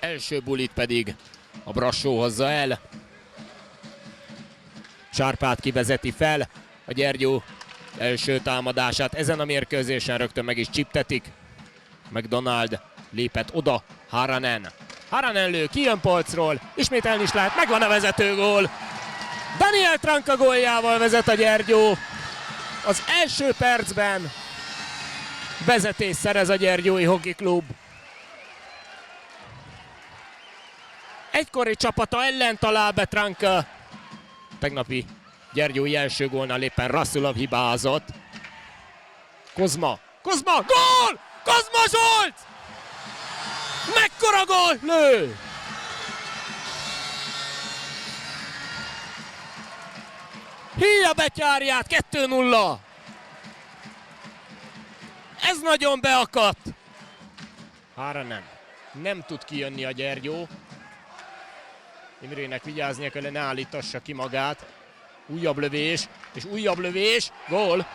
Első bulit pedig a Brassó hozza el. Sárpát kivezeti fel, a Gyergyó első támadását ezen a mérkőzésen rögtön meg is csiptetik. McDonald lépett oda, Haranen. Haranen lő, kijön polcról, ismételni is lehet, megvan a vezetőgól. Daniel Tranka góljával vezet a Gyergyó. Az első percben vezetés szerez a Gyergyói Hockey Klub. Egykori csapata ellen talál be Tranka. Tegnapi Gyergyói első gólnál éppen Rasszulov hibázott. Kozma, gól! Kozma Zsolt! Mekkora gól lő! Híja betyárját, 2-0. Ez nagyon beakadt. Haranen. Nem tud kijönni a Gyergyó. Imrének vigyáznia kell, ne állítassa ki magát. Újabb lövés, és újabb lövés. Gól.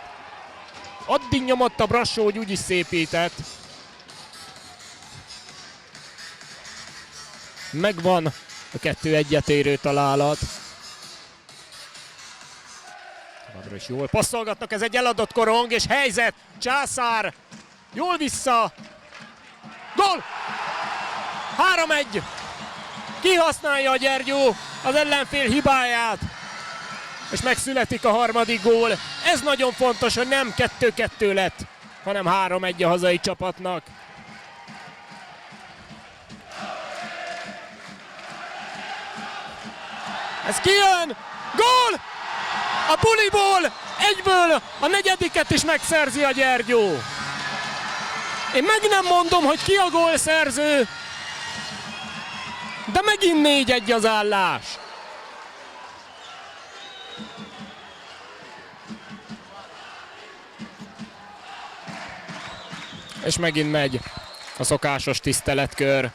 Addig nyomott a Brassó, hogy úgyis szépített. Megvan a 2 egyetérő találat. Továbbra is jól passzolgatnak, ez egy eladott korong, és helyzet. Császár jól vissza. Gól! 3-1. Kihasználja a Gyergyó az ellenfél hibáját, és megszületik a harmadik gól. Ez nagyon fontos, hogy nem 2-2 lett, hanem 3-1 a hazai csapatnak. Ez kijön! Gól! A buliból egyből a negyediket is megszerzi a Gyergyó. Én meg nem mondom, hogy ki a gólszerző, de megint 4-1 az állás. És megint megy a szokásos tiszteletkör.